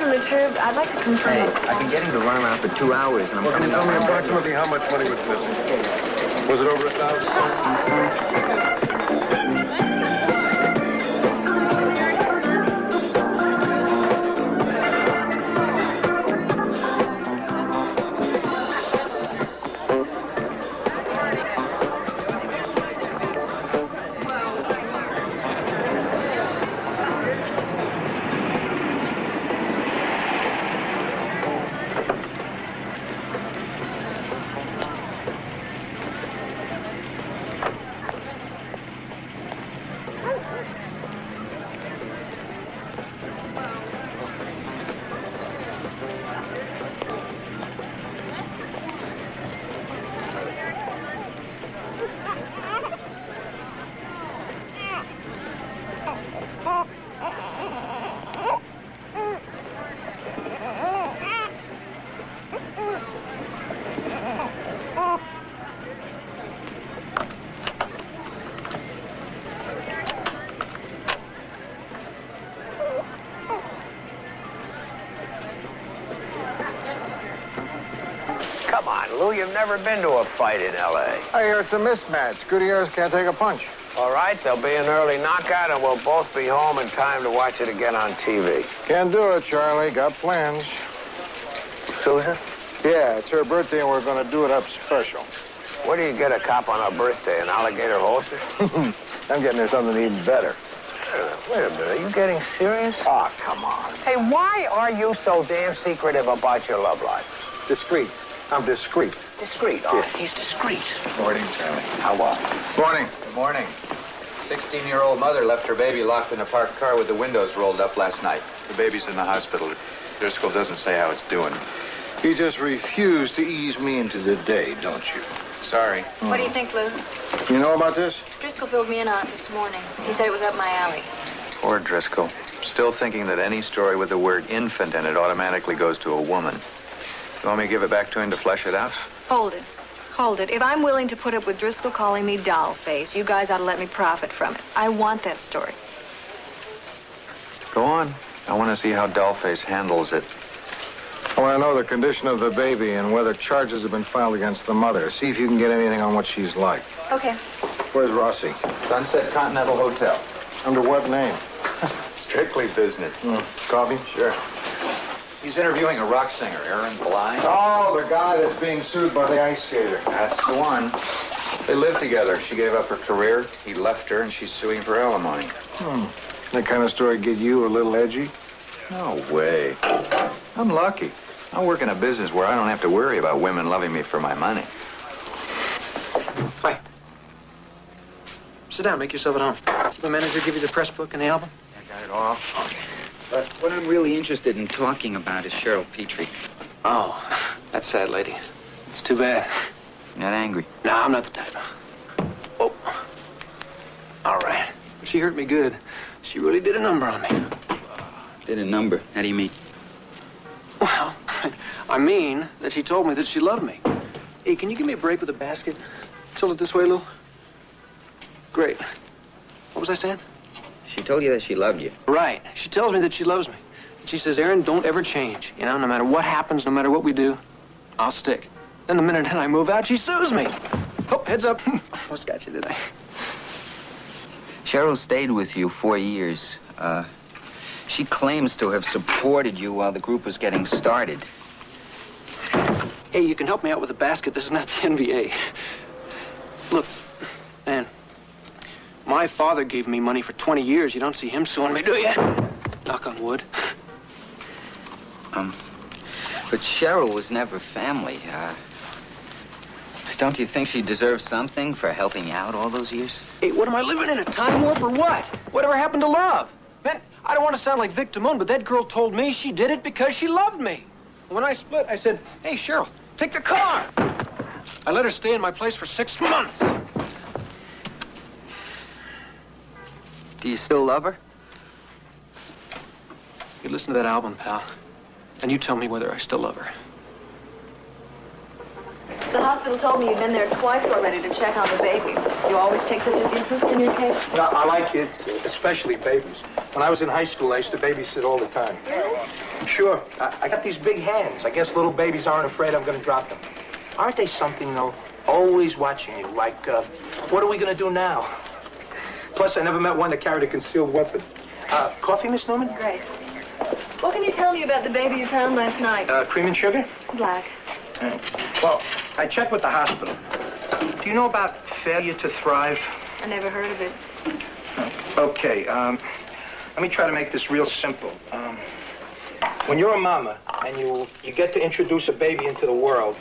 from the Trib. I'd like to confirm. Hey, I've been getting the runaround for 2 hours, and I'm Well, can you tell me approximately how much money was missing? Was it over 1,000? Come on, Lou, you've never been to a fight in L.A. I hear it's a mismatch. Gutierrez can't take a punch. All right, there'll be an early knockout, and we'll both be home in time to watch it again on TV. Can't do it, Charlie. Got plans. Susan? Yeah, it's her birthday, and we're going to do it up special. Where do you get a cop on her birthday? An alligator holster? I'm getting her something even better. Wait a minute, are you getting serious? Oh, come on. Hey, why are you so damn secretive about your love life? Discreet. I'm discreet. Discreet? Oh, Yeah. he's discreet. Morning, Charlie. How was Morning. Good morning. 16-year-old mother left her baby locked in a parked car with the windows rolled up last night. The baby's in the hospital. Driscoll doesn't say how it's doing. You just refuse to ease me into the day, don't you? Sorry. What do you think, Lou? You know about this? Driscoll filled me in on it this morning. He said it was up my alley. Poor Driscoll. Still thinking that any story with the word infant in it automatically goes to a woman. You want me to give it back to him to flesh it out? Hold it. Hold it. If I'm willing to put up with Driscoll calling me doll face, you guys ought to let me profit from it. I want that story. Go on. I want to see how Dollface handles it. I want to know the condition of the baby and whether charges have been filed against the mother. See if you can get anything on what she's like. Okay. Where's Rossi? Sunset Continental Hotel. Under what name? Strictly business. Coffee? Sure. He's interviewing a rock singer, Aaron Billie. Oh, the guy that's being sued by the ice skater. That's the one. They lived together. She gave up her career. He left her, and she's suing for alimony. That kind of story get you a little edgy? No way. I'm lucky. I work in a business where I don't have to worry about women loving me for my money. Hi. Sit down, make yourself at home. The manager give you the press book and the album? I got it all. Okay. But what I'm really interested in talking about is Cheryl Petrie. Oh, that sad lady. It's too bad. You're not angry? No, I'm not the type. Oh. All right. She hurt me good. She really did a number on me. Did a number? How do you mean? Well, I mean that she told me that she loved me. Hey, can you give me a break with the basket? Tilt it this way, Lou. Great. What was I saying? She told you that she loved you. Right. She tells me that she loves me. And she says, Aaron, don't ever change. You know, no matter what happens, no matter what we do, I'll stick. Then the minute I move out, she sues me. Oh, heads up. What's got you today? Cheryl stayed with you 4 years. She claims to have supported you while the group was getting started. Hey, you can help me out with the basket. This is not the NBA. Look, man, my father gave me money for 20 years. You don't see him suing me, do you? Knock on wood. But Cheryl was never family. Don't you think she deserves something for helping you out all those years? Hey, what am I living in, a time warp or what? Whatever happened to love? Man, I don't want to sound like Vic Damone, but that girl told me she did it because she loved me. When I split, I said, hey, Cheryl, take the car. I let her stay in my place for 6 months. Do you still love her? You listen to that album, pal, and you tell me whether I still love her. The hospital told me you'd been there twice already to check on the baby. You always take such an interest in your kids? No, I like kids, especially babies. When I was in high school, I used to babysit all the time. Really? Sure. I got these big hands. I guess little babies aren't afraid I'm going to drop them. Aren't they something, though? Always watching you, like, what are we going to do now? Plus, I never met one that carried a concealed weapon. Coffee, Miss Newman? Great. What can you tell me about the baby you found last night? Cream and sugar? Black. Well, I checked with the hospital. Do you know about failure to thrive? I never heard of it. Okay, let me try to make this real simple. When you're a mama and you get to introduce a baby into the world,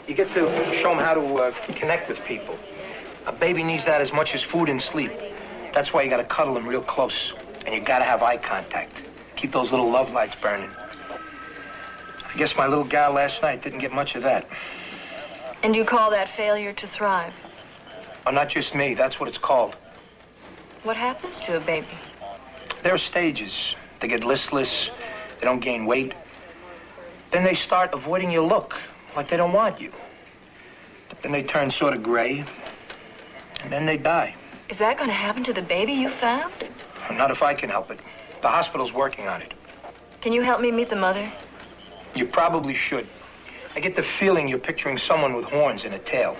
you get to show them how to connect with people. A baby needs that as much as food and sleep. That's why you gotta cuddle them real close. And you gotta have eye contact. Keep those little love lights burning. I guess my little gal last night didn't get much of that. And you call that failure to thrive? Oh, not just me. That's what it's called. What happens to a baby? There are stages. They get listless. They don't gain weight. Then they start avoiding your look, like they don't want you. But then they turn sort of gray, and then they die. Is that going to happen to the baby you found? Not if I can help it. The hospital's working on it. Can you help me meet the mother? You probably should. I get the feeling you're picturing someone with horns and a tail.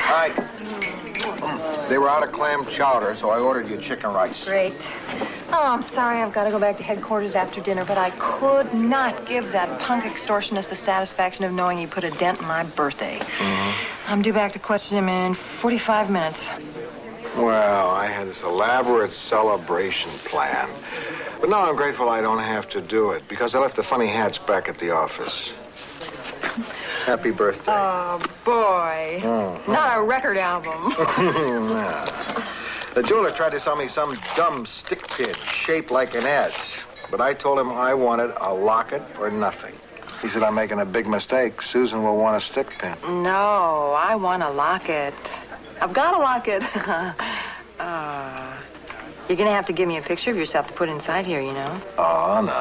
Hi. They were out of clam chowder, so I ordered you chicken rice. Great. Oh, I'm sorry I've got to go back to headquarters after dinner, but I could not give that punk extortionist the satisfaction of knowing he put a dent in my birthday. I'm due back to question him in 45 minutes. Well, I had this elaborate celebration plan. But now I'm grateful I don't have to do it, because I left the funny hats back at the office. Happy birthday. Oh, boy. Not a record album. Nah. The jeweler tried to sell me some dumb stick pin shaped like an S, but I told him I wanted a locket or nothing. He said, I'm making a big mistake. Susan will want a stick pin. No, I want a locket. I've got a locket. You're going to have to give me a picture of yourself to put inside here, you know. Oh, no.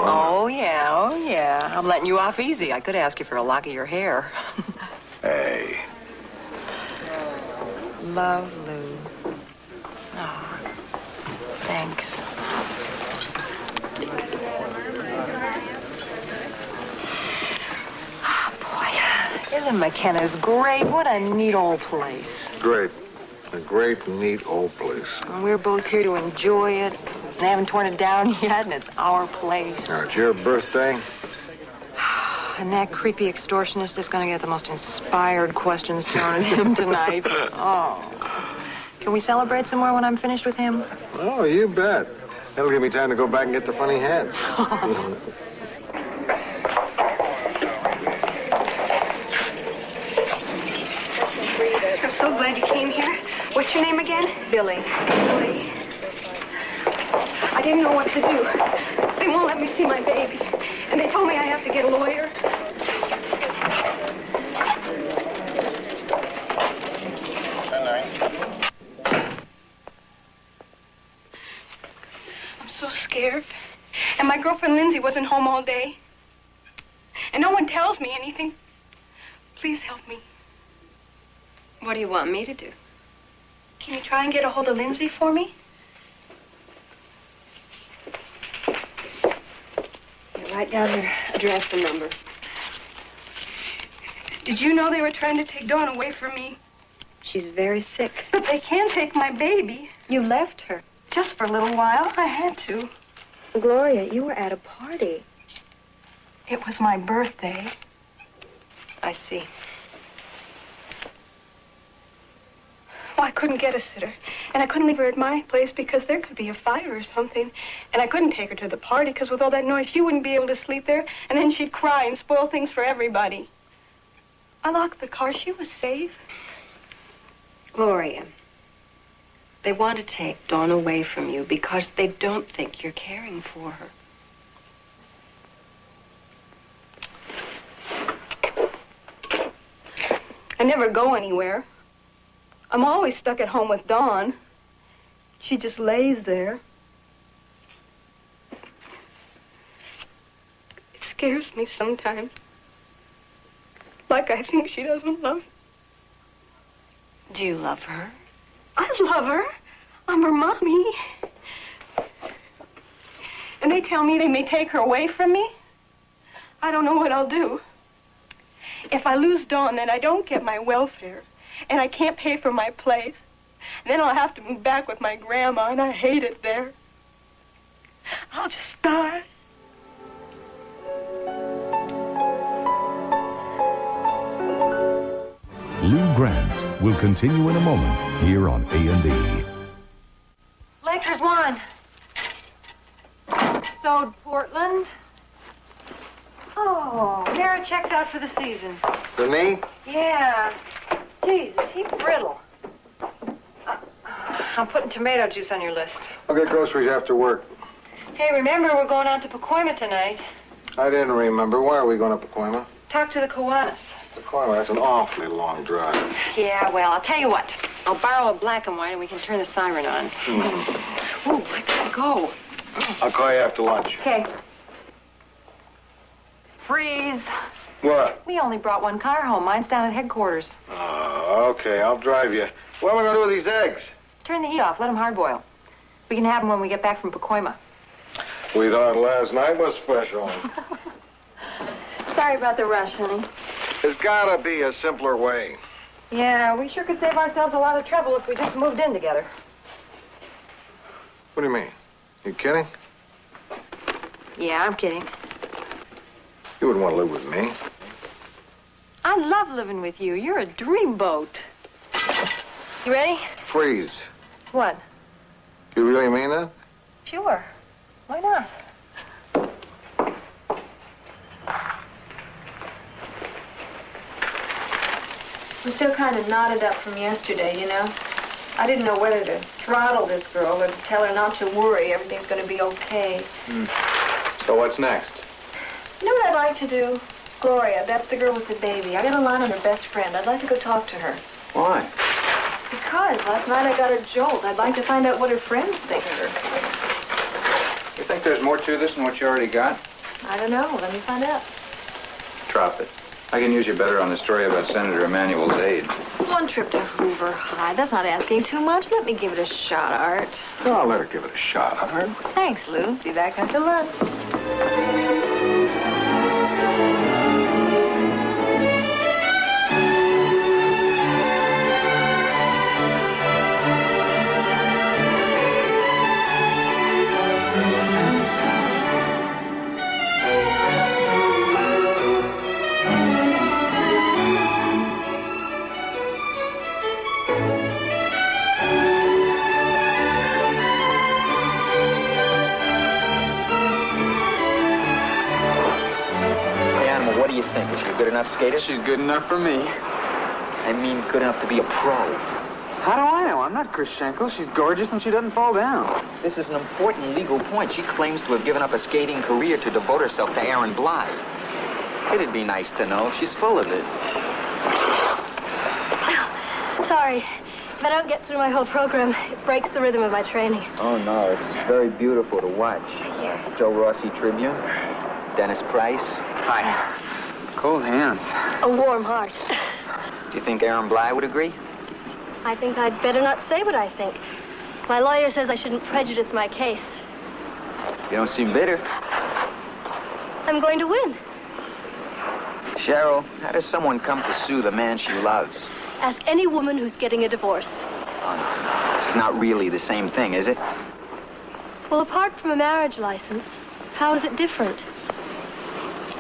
Oh, yeah. I'm letting you off easy. I could ask you for a lock of your hair. Hey. Love, Lou. Oh, thanks. Oh, boy. Isn't McKenna's great? What a neat old place. Great. A great, neat old place. And we're both here to enjoy it. And haven't torn it down yet, and it's our place. Now, it's your birthday. And that creepy extortionist is going to get the most inspired questions thrown at him tonight. Oh. Can we celebrate some more when I'm finished with him? Oh, you bet. That'll give me time to go back and get the funny hats. I'm so glad you came here. What's your name again? Billie. Billie. I didn't know what to do. They won't let me see my baby. And they told me I have to get a lawyer. I'm so scared. And my girlfriend Lindsay wasn't home all day. And no one tells me anything. Please help me. What do you want me to do? Can you try and get a hold of Lindsay for me? Yeah, write down her address and number. Did you know they were trying to take Dawn away from me? She's very sick. But they can't take my baby. You left her. Just for a little while. I had to. Gloria, you were at a party. It was my birthday. I see. Well, I couldn't get a sitter. And I couldn't leave her at my place because there could be a fire or something. And I couldn't take her to the party because with all that noise, she wouldn't be able to sleep there. And then she'd cry and spoil things for everybody. I locked the car. She was safe. Gloria, they want to take Dawn away from you because they don't think you're caring for her. I never go anywhere. I'm always stuck at home with Dawn. She just lays there. scares me sometimes. Like I think she doesn't love me. Do you love her? I love her. I'm her mommy. And they tell me they may take her away from me. I don't know what I'll do. If I lose Dawn, then I don't get my welfare, and I can't pay for my place. Then I'll have to move back with my grandma, and I hate it there. I'll just die. Lou Grant will continue in a moment here on A&E. Lecter's won. So, Portland. Oh, Mara checks out for the season. For me? Yeah. Geez, is he brittle? I'm putting tomato juice on your list. I'll get groceries after work. Hey, remember, we're going out to Pacoima tonight. I didn't remember. Why are we going to Pacoima? Talk to the Kiwanis. Pacoima, that's an awfully long drive. Yeah, well, I'll tell you what. I'll borrow a black and white and we can turn the siren on. Ooh, I gotta go. I'll call you after lunch. Okay. Freeze. What? We only brought one car home. Mine's down at headquarters. Oh, okay, I'll drive you. What am I going to do with these eggs? Turn the heat off. Let them hard boil. We can have them when we get back from Pacoima. We thought last night was special. Sorry about the rush, honey. There's got to be a simpler way. Yeah, we sure could save ourselves a lot of trouble if we just moved in together. What do you mean? You kidding? Yeah, I'm kidding. You wouldn't want to live with me. I love living with you. You're a dreamboat. You ready? Freeze. What? You really mean that? Sure. Why not? I'm still kind of knotted up from yesterday, you know? I didn't know whether to throttle this girl or to tell her not to worry. Everything's going to be okay. So what's next? You know what I'd like to do? Gloria, that's the girl with the baby. I got a line on her best friend. I'd like to go talk to her. Why? Because last night I got a jolt. I'd like to find out what her friends think of her. You think there's more to this than what you already got? I don't know. Let me find out. Drop it. I can use you better on the story about Senator Emanuel's aide. One trip to Hoover High. That's not asking too much. Let me give it a shot, Art. Oh, I'll let her give it a shot, Art. Thanks, Lou. Be back after lunch. What do you think? Is she a good enough skater? She's good enough for me. I mean, good enough to be a pro. How do I know? I'm not Krishenko. She's gorgeous and she doesn't fall down. This is an important legal point. She claims to have given up a skating career to devote herself to Aaron Blythe. It'd be nice to know. She's full of it. Sorry. If I don't get through my whole program, it breaks the rhythm of my training. Oh, no. It's very beautiful to watch. Joe Rossi Tribune. Dennis Price. Hi. Cold hands. A warm heart. Do you think Aaron Blythe would agree? I think I'd better not say what I think. My lawyer says I shouldn't prejudice my case. You don't seem bitter. I'm going to win. Cheryl, how does someone come to sue the man she loves? Ask any woman who's getting a divorce. Oh, no. It's not really the same thing, is it? Well, apart from a marriage license, how is it different?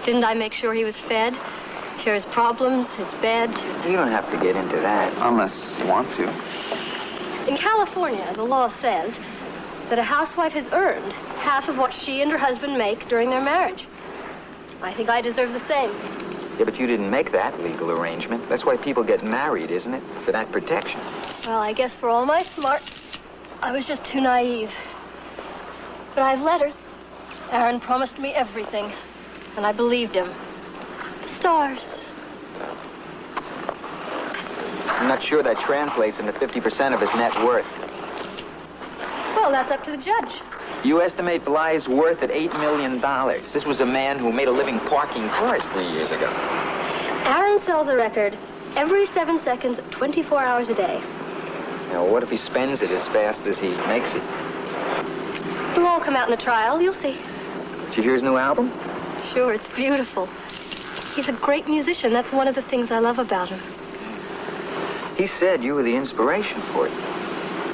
Didn't I make sure he was fed? Share his problems, his bed, his... You don't have to get into that. Unless you want to. In California, the law says that a housewife has earned half of what she and her husband make during their marriage. I think I deserve the same. Yeah, but you didn't make that legal arrangement. That's why people get married, isn't it? For that protection. Well, I guess for all my smarts, I was just too naive. But I have letters. Aaron promised me everything, and I believed him. Stars. I'm not sure that translates into 50% of his net worth. Well, that's up to the judge. You estimate Bly's worth at $8 million. This was a man who made a living parking cars 3 years ago. Aaron sells a record every 7 seconds, 24 hours a day. Now, what if he spends it as fast as he makes it? It'll all come out in the trial. You'll see. Did you hear his new album? Sure, it's beautiful. He's a great musician. That's one of the things I love about him. He said you were the inspiration for it.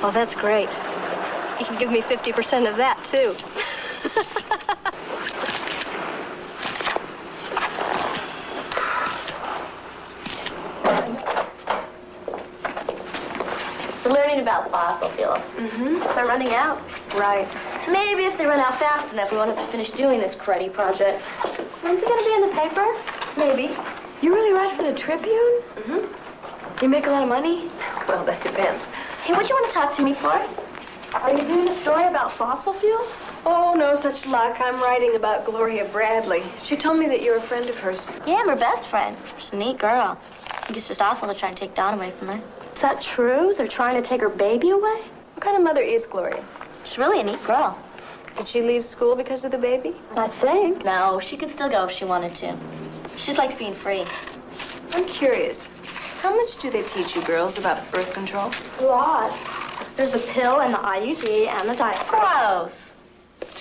Oh, that's great. He can give me 50% of that, too. We're learning about fossil fuels. They're running out. Right. Maybe if they run out fast enough, we won't have to finish doing this cruddy project. When's it going to be in the paper? Maybe. You really write for the Tribune? You make a lot of money? Well, that depends. Hey, what do you want to talk to me for? Are you doing a story about fossil fuels? Oh, no such luck. I'm writing about Gloria Bradley. She told me that you're a friend of hers. Yeah, I'm her best friend. She's a neat girl. I think it's just awful to try and take Dawn away from her. Is that true? They're trying to take her baby away? What kind of mother is Gloria? She's really a neat girl. Did she leave school because of the baby? I think. No, she could still go if she wanted to. She just likes being free. I'm curious. How much do they teach you girls about birth control? Lots. There's the pill and the IUD and the diet. Gross.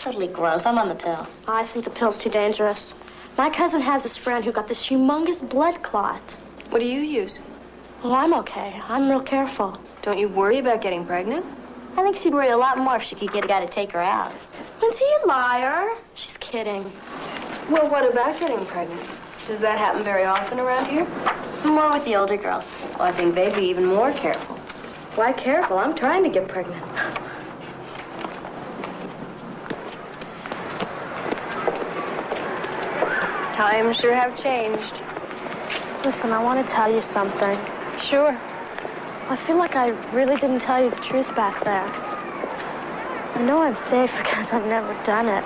Totally gross. I'm on the pill. I think the pill's too dangerous. My cousin has this friend who got this humongous blood clot. What do you use? Oh, I'm okay. I'm real careful. Don't you worry about getting pregnant? I think she'd worry a lot more if she could get a guy to take her out. Is he a liar? She's kidding. Well, what about getting pregnant? Does that happen very often around here? More with the older girls. Well, I think they'd be even more careful. Why careful? I'm trying to get pregnant. Times sure have changed. Listen, I want to tell you something. Sure. I feel like I really didn't tell you the truth back there. I know I'm safe because I've never done it.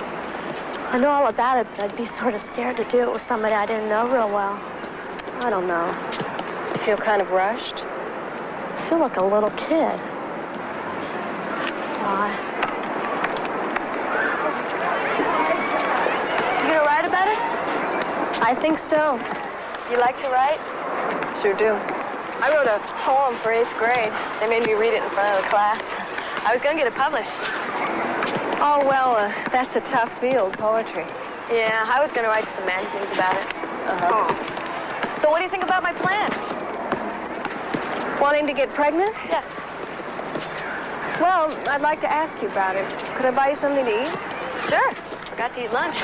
I know all about it, but I'd be sort of scared to do it with somebody I didn't know real well. I don't know. You feel kind of rushed? I feel like a little kid. Why? You gonna write about us? I think so. You like to write? Sure do. I wrote a poem for 8th grade. They made me read it in front of the class. I was gonna get it published. Oh, well, that's a tough field, poetry. Yeah, I was gonna write some magazines about it. So what do you think about my plan? Wanting to get pregnant? Yeah. Well, I'd like to ask you about it. Could I buy you something to eat? Sure. Forgot to eat lunch.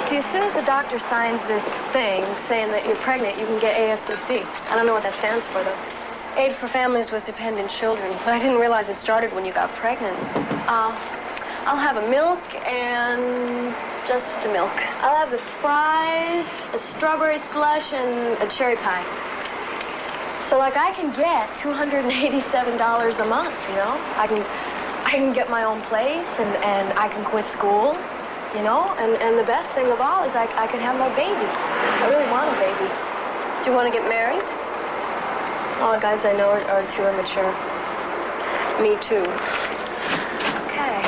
See, as soon as the doctor signs this thing saying that you're pregnant, you can get AFDC. I don't know what that stands for, though. Aid for Families with Dependent Children. I didn't realize it started when you got pregnant. I'll have a milk and just a milk. I'll have the fries, a strawberry slush, and a cherry pie. So, like, I can get $287 a month, you know? I can get my own place, and I can quit school, you know? And the best thing of all is I can have my baby. I really want a baby. Do you want to get married? All the guys I know are too immature. Me too. Okay.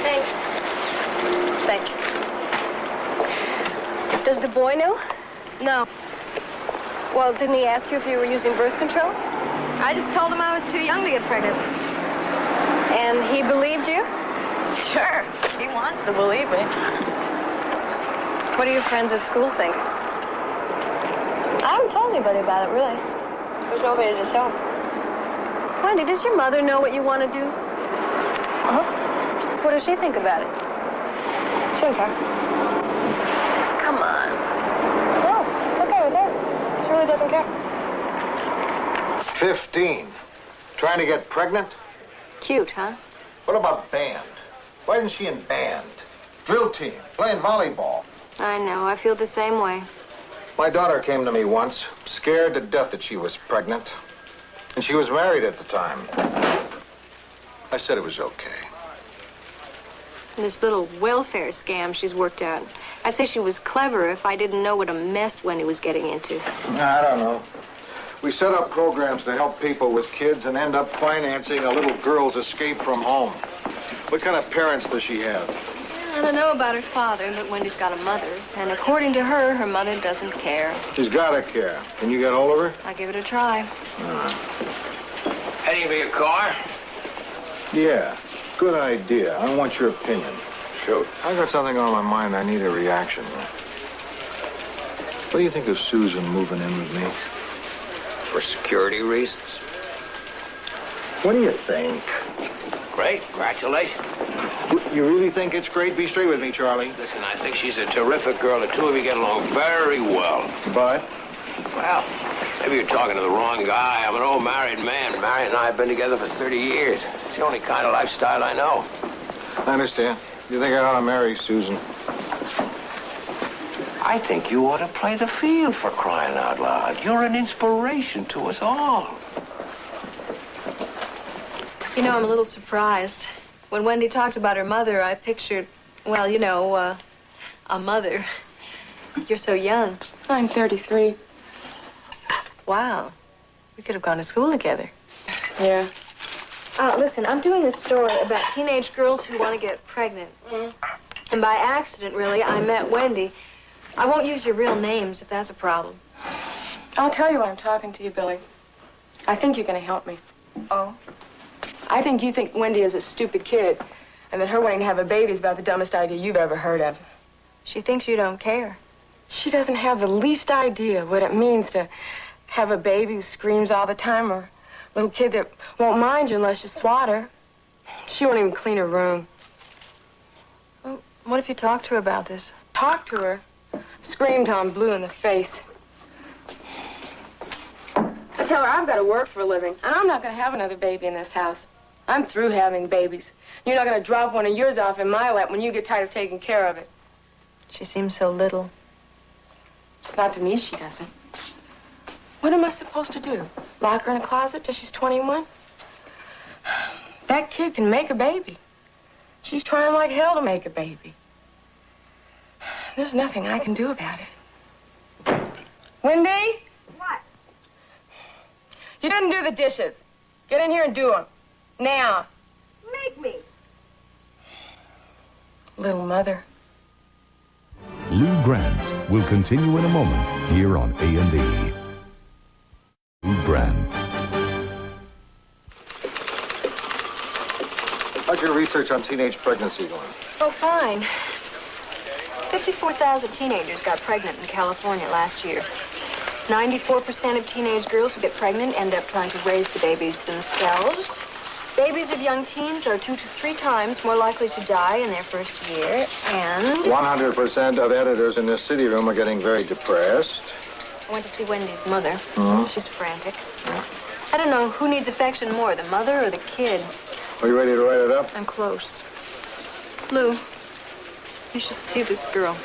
Thanks. Thank you. Does the boy know? No. Well, didn't he ask you if you were using birth control? I just told him I was too young to get pregnant. And he believed you? Sure. He wants to believe me. What do your friends at school think? I haven't told anybody about it, really. There's nobody to show. Wendy, does your mother know what you want to do? Uh-huh. What does she think about it? She don't care. Come on. No, it's okay right there. She really doesn't care. 15. Trying to get pregnant? Cute, huh? What about band? Why isn't she in band? Drill team, playing volleyball. I know. I feel the same way. My daughter came to me once, scared to death that she was pregnant. And she was married at the time. I said it was okay. This little welfare scam she's worked out. I'd say she was clever if I didn't know what a mess Wendy was getting into. I don't know. We set up programs to help people with kids and end up financing a little girl's escape from home. What kind of parents does she have? I don't know about her father, but Wendy's got a mother. And according to her, her mother doesn't care. She's got to care. Can you get hold of her? I'll give it a try. Heading for your car? Yeah, good idea. I want your opinion. Shoot. I got something on my mind. I need a reaction. What do you think of Susan moving in with me? For security reasons. What do you think? Great. Congratulations. You really think it's great? Be straight with me, Charlie. Listen, I think she's a terrific girl. The two of you get along very well. But? Well, maybe you're talking to the wrong guy. I'm an old married man. Mary and I have been together for 30 years. It's the only kind of lifestyle I know. I understand. You think I ought to marry Susan? I think you ought to play the field, for crying out loud. You're an inspiration to us all. You know, I'm a little surprised. When Wendy talked about her mother, I pictured, well, you know, a mother. You're so young. I'm 33. Wow. We could have gone to school together. Yeah. Listen, I'm doing a story about teenage girls who want to get pregnant. And by accident, really, I met Wendy. I won't use your real names if that's a problem. I'll tell you why I'm talking to you, Billie. I think you're going to help me. Oh? I think you think Wendy is a stupid kid, and that her wanting to have a baby is about the dumbest idea you've ever heard of. She thinks you don't care. She doesn't have the least idea what it means to have a baby who screams all the time, or a little kid that won't mind you unless you swat her. She won't even clean her room. Well, what if you talk to her about this? Talk to her? Scream till I'm blue in the face. I tell her I've got to work for a living, and I'm not going to have another baby in this house. I'm through having babies. You're not going to drop one of yours off in my lap when you get tired of taking care of it. She seems so little. Not to me, she doesn't. What am I supposed to do? Lock her in a closet till she's 21? That kid can make a baby. She's trying like hell to make a baby. There's nothing I can do about it. Wendy? What? You didn't do the dishes. Get in here and do them. Now. Make me. Little mother. Lou Grant will continue in a moment here on A&E. Lou Grant. How's your research on teenage pregnancy going? Oh, fine. 54,000 teenagers got pregnant in California last year. 94% of teenage girls who get pregnant end up trying to raise the babies themselves. Babies of young teens are 2 to 3 times more likely to die in their first year, and... 100% of editors in this city room are getting very depressed. I went to see Wendy's mother. Mm-hmm. She's frantic. I don't know who needs affection more, the mother or the kid. Are you ready to write it up? I'm close. Lou, you should see this girl.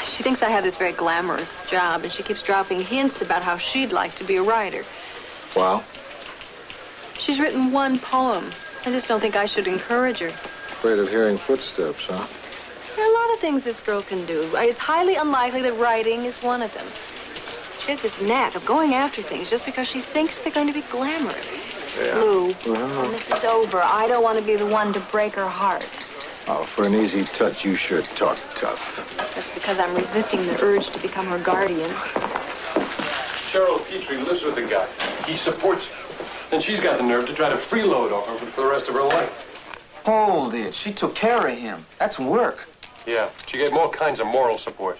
She thinks I have this very glamorous job, and she keeps dropping hints about how she'd like to be a writer. Well? She's written one poem. I just don't think I should encourage her. Afraid of hearing footsteps, huh? There are a lot of things this girl can do. It's highly unlikely that writing is one of them. She has this knack of going after things just because she thinks they're going to be glamorous. Yeah. Lou, when this is over, I don't want to be the one to break her heart. Oh, for an easy touch, you sure talk tough. That's because I'm resisting the urge to become her guardian. Cheryl Petrie lives with the guy. He supports her. And she's got the nerve to try to freeload off him for the rest of her life. Hold it. She took care of him. That's work. Yeah, she gave him all kinds of moral support.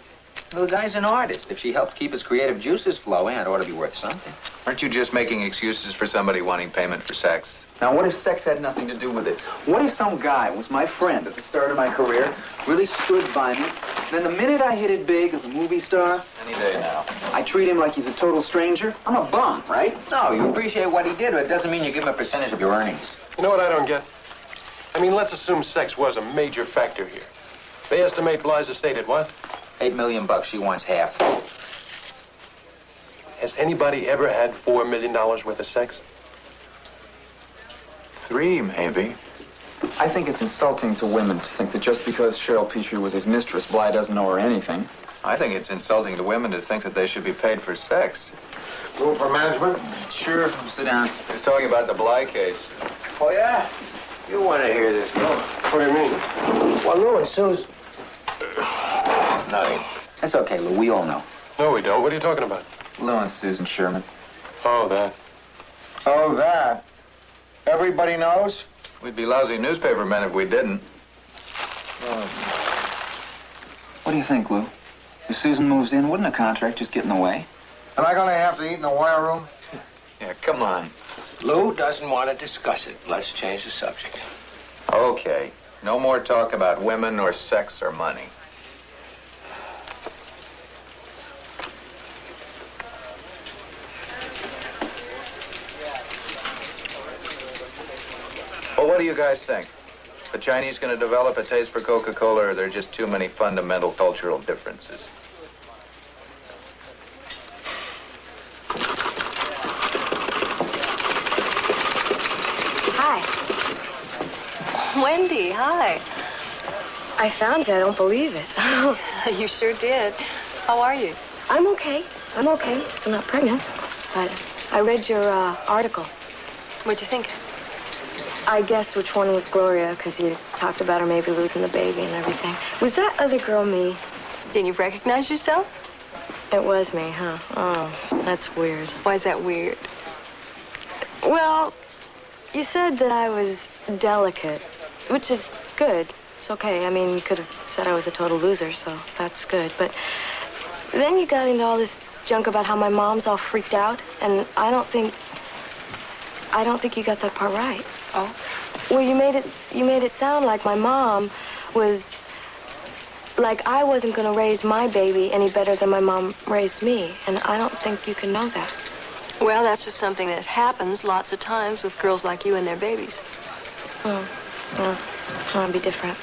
Well, the guy's an artist. If she helped keep his creative juices flowing, it ought to be worth something. Aren't you just making excuses for somebody wanting payment for sex? Now, what if sex had nothing to do with it? What if some guy was my friend at the start of my career, really stood by me, then the minute I hit it big as a movie star... Any day now. I treat him like he's a total stranger? I'm a bum, right? No, you appreciate what he did, but it doesn't mean you give him a percentage of your earnings. You know what I don't get? I mean, let's assume sex was a major factor here. They estimate Bly's estate at what? $8 million. She wants half. Has anybody ever had $4 million worth of sex? 3, maybe. I think it's insulting to women to think that just because Cheryl Petrie was his mistress, Bly doesn't know her anything. I think it's insulting to women to think that they should be paid for sex. Room for management? Sure, sit down. He's talking about the Bly case. Oh, yeah? You want to hear this, no? What do you mean? Well, Lou and Susan... Nothing. That's okay, Lou. We all know. No, we don't. What are you talking about? Lou and Susan Sherman. Oh, that. Oh, that. Everybody knows? We'd be lousy newspaper men if we didn't. What do you think, Lou? If Susan moves in, wouldn't a contract just get in the way? Am I gonna have to eat in the wire room? Yeah, come on. Lou doesn't want to discuss it. Let's change the subject. Okay. No more talk about women or sex or money. Well, what do you guys think? The Chinese going to develop a taste for Coca-Cola, or are there just too many fundamental cultural differences? Hi. Wendy, hi. I found you. I don't believe it. You sure did. How are you? I'm okay. I'm okay. Still not pregnant. But I read your article. What'd you think? I guessed which one was Gloria, because you talked about her maybe losing the baby and everything. Was that other girl me? Didn't you recognize yourself? It was me, huh? Oh, that's weird. Why is that weird? Well, you said that I was delicate, which is good. It's okay. I mean, you could have said I was a total loser, so that's good. But then you got into all this junk about how my mom's all freaked out, and I don't think you got that part right. Oh? Well, you made it sound like my mom was, like I wasn't gonna raise my baby any better than my mom raised me, and I don't think you can know that. Well, that's just something that happens lots of times with girls like you and their babies. Oh, well, I want to be different.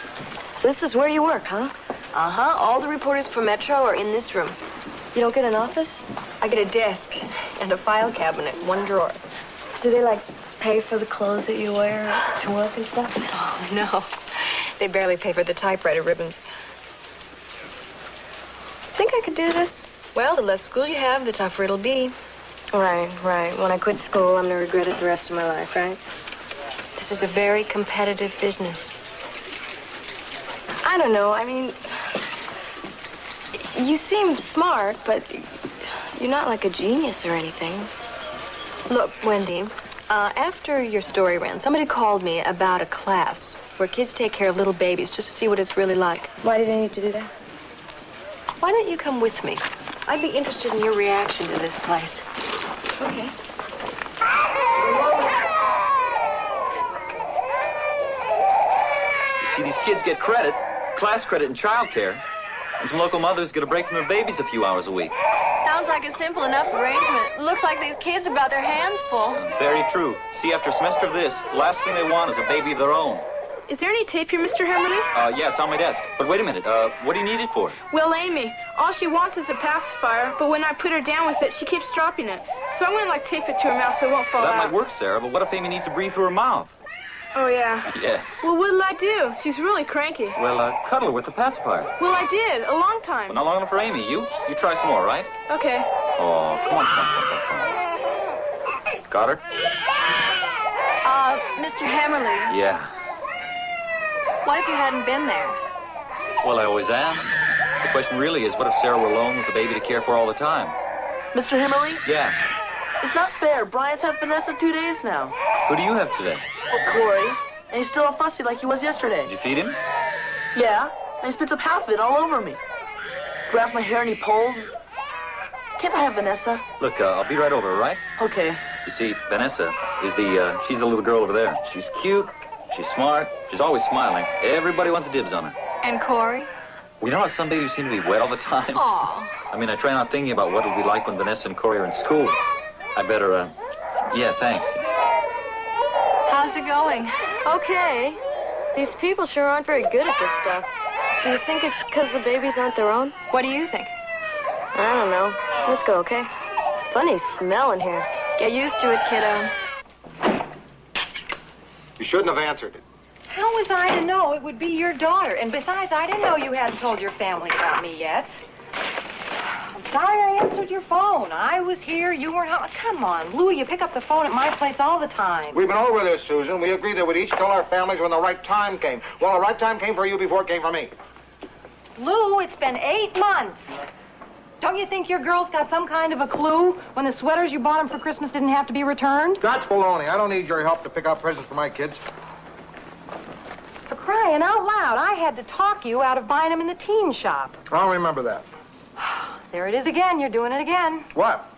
So this is where you work, huh? Uh-huh. All the reporters for Metro are in this room. You don't get an office? I get a desk and a file cabinet, one drawer. Do they, like, pay for the clothes that you wear to work and stuff? Oh, no. They barely pay for the typewriter ribbons. Think I could do this? Well, the less school you have, the tougher it'll be. Right, right. When I quit school, I'm gonna regret it the rest of my life, right? This is a very competitive business. I don't know. I mean, you seem smart, but you're not like a genius or anything. Look, Wendy, after your story ran, somebody called me about a class where kids take care of little babies just to see what it's really like. Why did they need to do that? Why don't you come with me? I'd be interested in your reaction to this place. Okay. You see, these kids get credit, class credit and child care, and some local mothers get a break from their babies a few hours a week. Sounds like a simple enough arrangement. Looks like these kids have got their hands full. Very true. See, after a semester of this, the last thing they want is a baby of their own. Is there any tape here, Mr. Hammerly? Yeah, it's on my desk. But wait a minute, what do you need it for? Well, Amy, all she wants is a pacifier, but when I put her down with it, she keeps dropping it. So I'm gonna, like, tape it to her mouth so it won't fall That out. might work, Sarah, but what if Amy needs to breathe through her mouth? Oh, yeah. Yeah. Well, what'll I do? She's really cranky. Well, cuddle her with the pacifier. Well, I did, a long time. But not long enough for Amy. You try some more, right? Okay. Oh, come on. Got her? Mr. Hammerly, Yeah. what if you hadn't been there? Well, I always am. The question really is, what if Sarah were alone with the baby to care for all the time? Mr. Himmerly? Yeah. It's not fair. Brian's had Vanessa 2 days now. Who do you have today? Well, Corey. And he's still all fussy like he was yesterday. Did you feed him? Yeah. And he spits up half of it all over me. Grabs my hair and he pulls. Can't I have Vanessa? Look, I'll be right over, all right? Okay. You see, Vanessa is she's the little girl over there. She's cute, she's smart, she's always smiling. Everybody wants dibs on her. And Corey? Well, you know how some babies seem to be wet all the time? Aw. I mean, I try not thinking about what it'll be like when Vanessa and Corey are in school. I better, yeah, thanks. How's it going? Okay. These people sure aren't very good at this stuff. Do you think it's because the babies aren't their own? What do you think? I don't know. Let's go, okay? Funny smell in here. Get used to it, kiddo. You shouldn't have answered it. How was I to know it would be your daughter? And besides, I didn't know you hadn't told your family about me yet. I'm sorry I answered answered your phone. I was here, you weren't home. Come on, Louie, you pick up the phone at my place all the time. We've been over this, Susan. We agreed that we'd each tell our families when the right time came. Well, the right time came for you before it came for me. Lou, it's been 8 months. Don't you think your girls got some kind of a clue when the sweaters you bought them for Christmas didn't have to be returned? That's baloney. I don't need your help to pick out presents for my kids. For crying out loud, I had to talk you out of buying them in the teen shop. I'll remember that. There it is again. You're doing it again. What?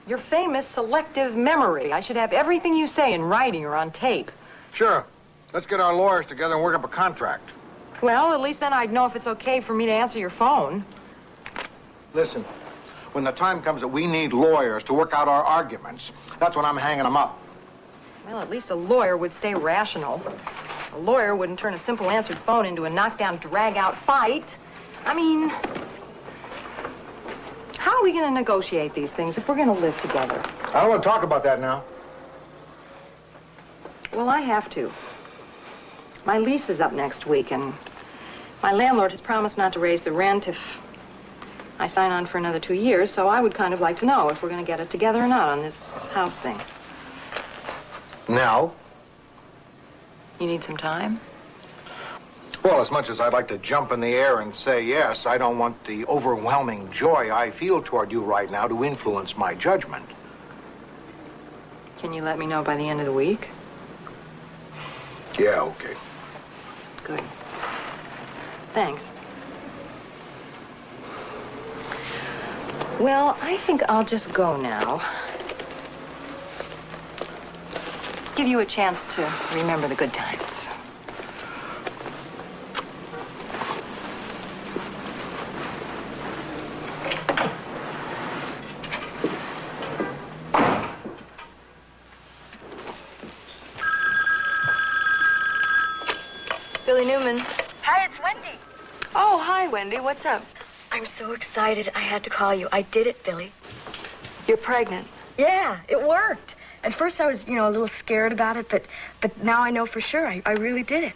Your famous selective memory. I should have everything you say in writing or on tape. Sure. Let's get our lawyers together and work up a contract. Well, at least then I'd know if it's okay for me to answer your phone. Listen, when the time comes that we need lawyers to work out our arguments, that's when I'm hanging them up. Well, at least a lawyer would stay rational. A lawyer wouldn't turn a simple answered phone into a knockdown, drag-out fight. I mean, how are we going to negotiate these things if we're going to live together? I don't want to talk about that now. Well, I have to. My lease is up next week, and my landlord has promised not to raise the rent if I sign on for another 2 years, so I would kind of like to know if we're going to get it together or not on this house thing. Now? You need some time? Well, as much as I'd like to jump in the air and say yes, I don't want the overwhelming joy I feel toward you right now to influence my judgment. Can you let me know by the end of the week? Yeah, okay. Good. Thanks. Well, I think I'll just go now. Give you a chance to remember the good times. Billie Newman. Hi, it's Wendy. Oh, hi, Wendy. What's up? I'm so excited. I had to call you. I did it, Billie. You're pregnant. Yeah, it worked. At first I was, a little scared about it, but now I know for sure. I really did it.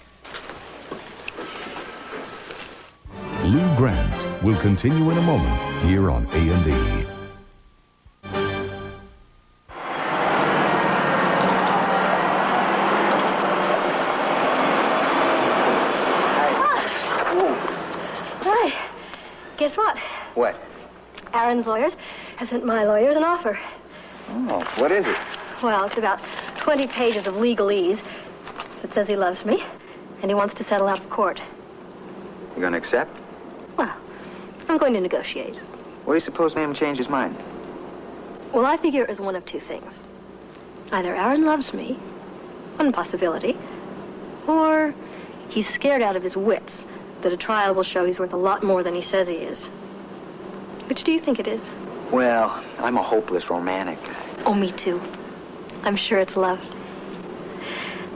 Lou Grant will continue in a moment here on A&E. Guess what? What? Aaron's lawyers have sent my lawyers an offer. Oh, what is it? Well, it's about 20 pages of legalese. It says he loves me, and he wants to settle out of court. You gonna accept? Well, I'm going to negotiate. What do you suppose made him change his mind? Well, I figure it is one of two things. Either Aaron loves me, one possibility, or he's scared out of his wits that a trial will show he's worth a lot more than he says he is. Which do you think it is? Well, I'm a hopeless romantic. Oh, me too. I'm sure it's love.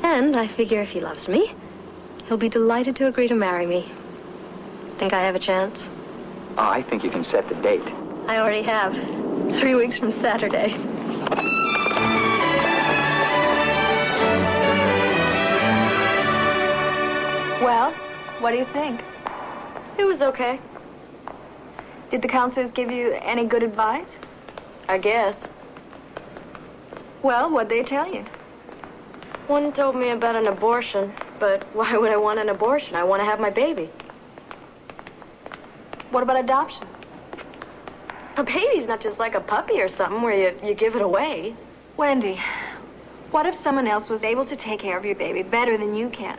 And I figure if he loves me, he'll be delighted to agree to marry me. Think I have a chance? Oh, I think you can set the date. I already have. 3 weeks from Saturday. Well, what do you think? It was okay. Did the counselors give you any good advice? I guess. Well, what'd they tell you? One told me about an abortion, but why would I want an abortion? I want to have my baby. What about adoption? A baby's not just like a puppy or something where you give it away. Wendy, what if someone else was able to take care of your baby better than you can?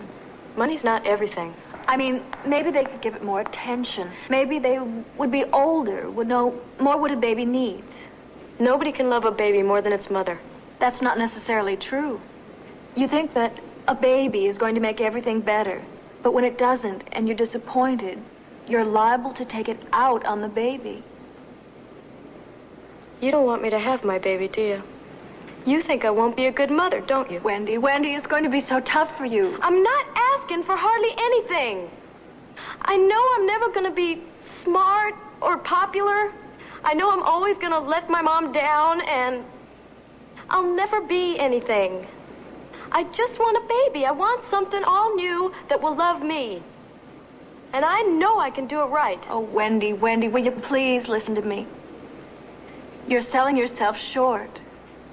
Money's not everything. I mean, maybe they could give it more attention. Maybe they would be older, would know more what a baby needs. Nobody can love a baby more than its mother. That's not necessarily true. You think that a baby is going to make everything better, but when it doesn't and you're disappointed, you're liable to take it out on the baby. You don't want me to have my baby, do you? You think I won't be a good mother, don't you? Wendy, it's going to be so tough for you. I'm not asking for hardly anything. I know I'm never going to be smart or popular. I know I'm always going to let my mom down, and I'll never be anything. I just want a baby. I want something all new that will love me. And I know I can do it right. Oh, Wendy, will you please listen to me? You're selling yourself short.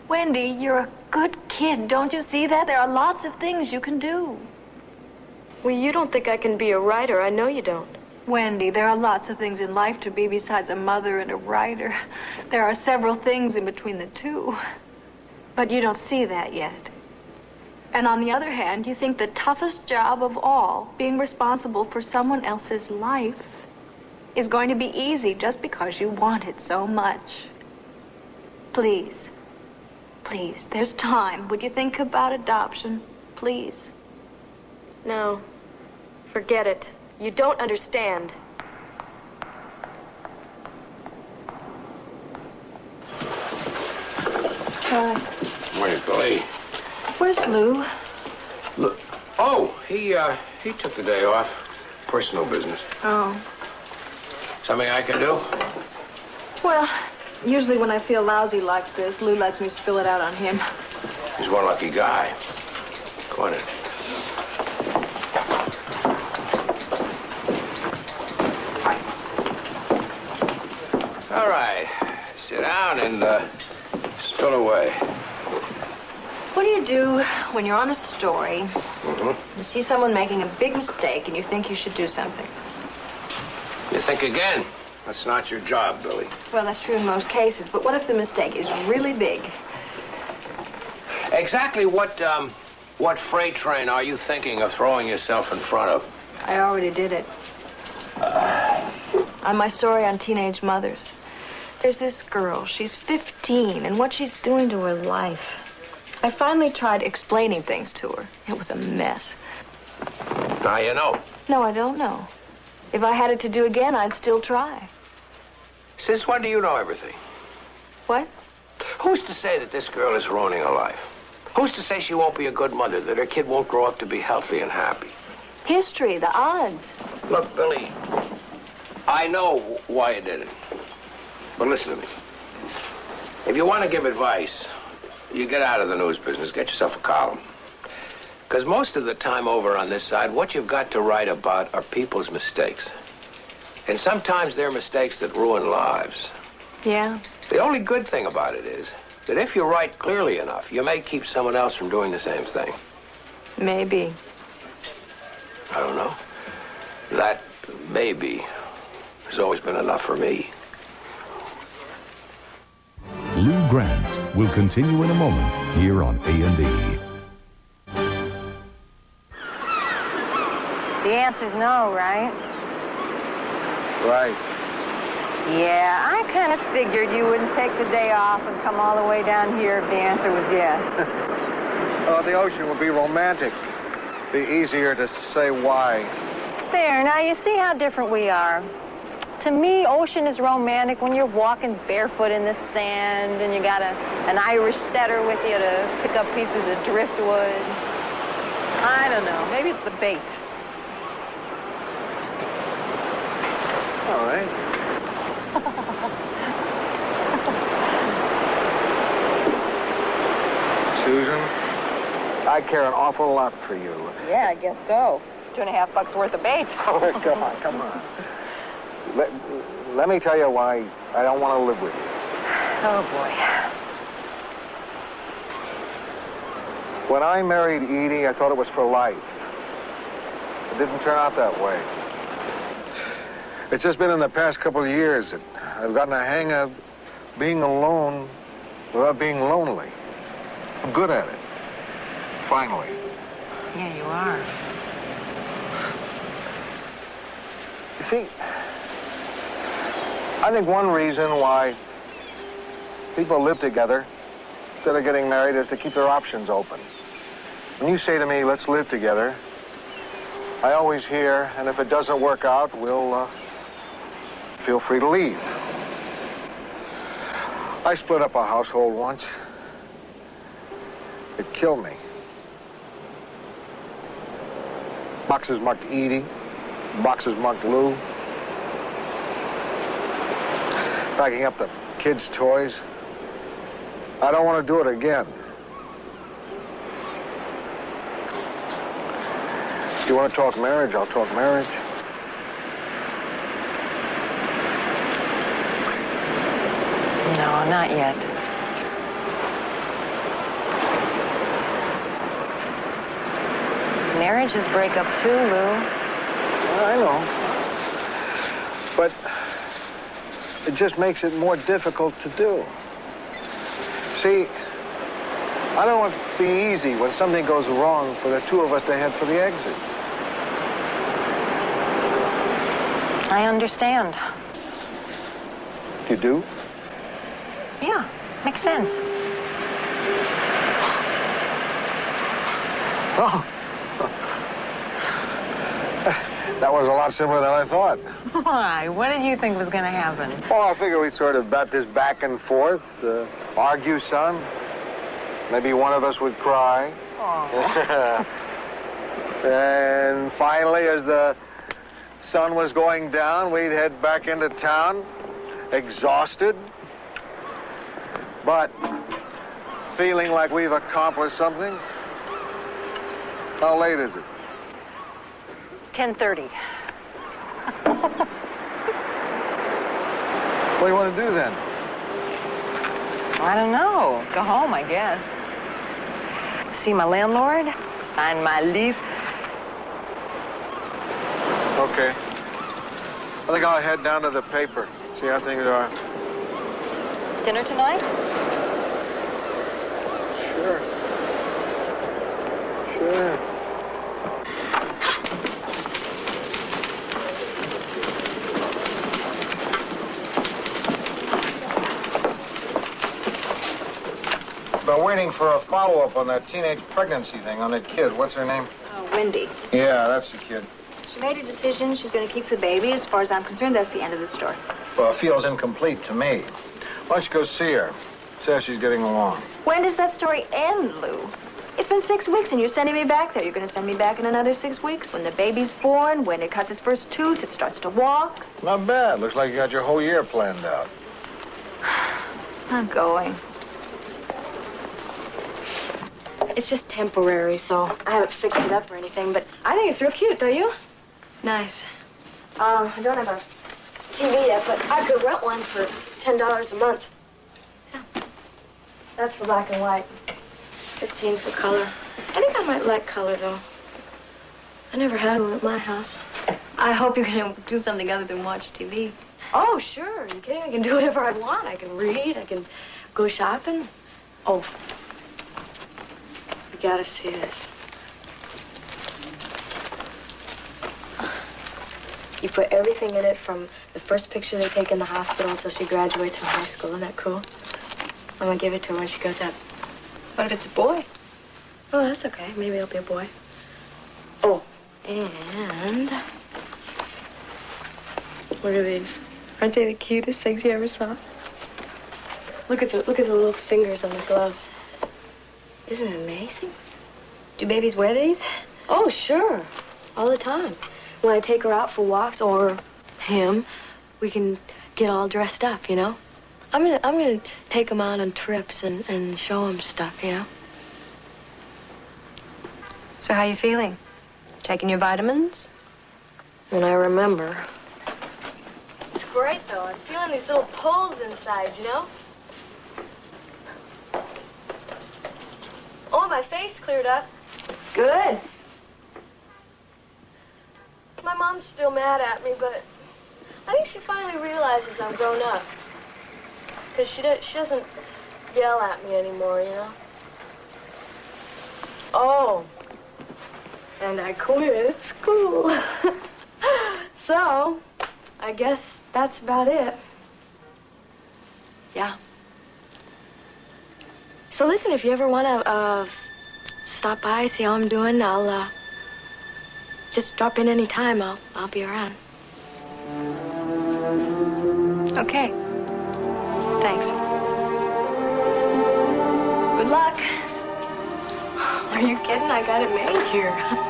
Wendy, you're a good kid. Don't you see that? There are lots of things you can do. Well, you don't think I can be a writer. I know you don't. Wendy, there are lots of things in life to be besides a mother and a writer. There are several things in between the two. But you don't see that yet. And on the other hand, you think the toughest job of all, being responsible for someone else's life, is going to be easy just because you want it so much. Please, please, there's time. Would you think about adoption? Please. No. Forget it. You don't understand. Morning, Billie. Where's Lou? Look. Oh, he took the day off. Personal business. Oh. Something I can do? Well, usually when I feel lousy like this, Lou lets me spill it out on him. He's one lucky guy. Go on in. All right. Sit down and spill away. What do you do when you're on a story, you see someone making a big mistake, and you think you should do something? You think again. That's not your job, Billie. Well, that's true in most cases, but what if the mistake is really big? Exactly what freight train are you thinking of throwing yourself in front of? I already did it. On my story on teenage mothers. There's this girl, she's 15, and what she's doing to her life. I finally tried explaining things to her. It was a mess. Now you know. No, I don't know. If I had it to do again, I'd still try. Since when do you know everything? What? Who's to say that this girl is ruining her life? Who's to say she won't be a good mother, that her kid won't grow up to be healthy and happy? History, the odds. Look, Billie, I know why you did it. But listen to me. If you want to give advice, you get out of the news business, get yourself a column. Because most of the time over on this side, what you've got to write about are people's mistakes. And sometimes they're mistakes that ruin lives. Yeah. The only good thing about it is that if you write clearly enough, you may keep someone else from doing the same thing. Maybe. I don't know. That maybe has always been enough for me. Lou Grant will continue in a moment here on A&E. The answer's no, right? Right. Yeah, I kind of figured you wouldn't take the day off and come all the way down here if the answer was yes. Oh, the ocean would be romantic. Be easier to say why. There, now you see how different we are. To me, ocean is romantic when you're walking barefoot in the sand and you got an Irish setter with you to pick up pieces of driftwood. I don't know, maybe it's the bait. All right. Susan, I care an awful lot for you. Yeah, I guess so. $2.50 worth of bait. Oh, come on. Let me tell you why I don't want to live with you. Oh, boy. When I married Edie, I thought it was for life. It didn't turn out that way. It's just been in the past couple of years that I've gotten a hang of being alone without being lonely. I'm good at it. Finally. Yeah, you are. You see, I think one reason why people live together instead of getting married is to keep their options open. When you say to me, let's live together, I always hear, and if it doesn't work out, we'll feel free to leave. I split up a household once. It killed me. Boxes marked Edie, boxes marked Lou. Packing up the kids' toys. I don't want to do it again. If you want to talk marriage, I'll talk marriage. No, not yet. Marriages break up too, Lou. I know. But it just makes it more difficult to do. See, I don't want it to be easy when something goes wrong for the two of us to head for the exit. I understand. You do? Yeah, makes sense. Oh. That was a lot simpler than I thought. Why? What did you think was going to happen? Oh, I figured we'd sort of bat this back and forth, argue some. Maybe one of us would cry. Oh. And finally, as the sun was going down, we'd head back into town, exhausted, but feeling like we've accomplished something. How late is it? 10:30. What do you want to do then? I don't know. Go home, I guess. See my landlord, sign my lease. Okay. I think I'll head down to the paper, see how things are. Dinner tonight? Sure. Sure. Been waiting for a follow-up on that teenage pregnancy thing on that kid. What's her name? Wendy. Yeah, that's the kid. She made a decision. She's going to keep the baby. As far as I'm concerned, that's the end of the story. Well, it feels incomplete to me. Why don't you go see her? See how she's getting along. When does that story end, Lou? It's been 6 weeks, and you're sending me back there. You're going to send me back in another 6 weeks when the baby's born, when it cuts its first tooth, it starts to walk. Not bad. Looks like you got your whole year planned out. I'm going. It's just temporary, so I haven't fixed it up or anything, but I think it's real cute, don't you? Nice. I don't have a TV yet, but I could rent one for $10 a month. Yeah. That's for black and white. 15 for color. I think I might like color, though. I never had one at my house. I hope you're going to do something other than watch TV. Oh, sure. You can. I can do whatever I want. I can read. I can go shopping. Oh. You gotta see this. You put everything in it from the first picture they take in the hospital until she graduates from high school. Isn't that cool? I'm gonna give it to her when she goes up. What if it's a boy? Oh, that's okay. Maybe it'll be a boy. Oh, and look at these. Aren't they the cutest things you ever saw? Look at the little fingers on the gloves. Isn't it amazing? Do babies wear these? Oh, sure. All the time. When I take her out for walks, or him, we can get all dressed up, you know? I'm gonna take him out on trips and show him stuff, you know? So how you feeling? Taking your vitamins? When I remember. It's great, though. I'm feeling these little pulls inside, you know? Oh, my face cleared up. Good. My mom's still mad at me, but I think she finally realizes I'm grown up. Because she doesn't yell at me anymore, you know? Oh. And I quit school. So, I guess that's about it. Yeah. So listen, if you ever want to stop by, see how I'm doing, I'll just drop in any time. I'll be around. Okay. Thanks. Good luck. Are you kidding? I got it made here.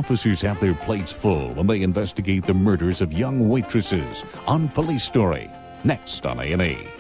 officers have their plates full when they investigate the murders of young waitresses on Police Story. Next on A&E.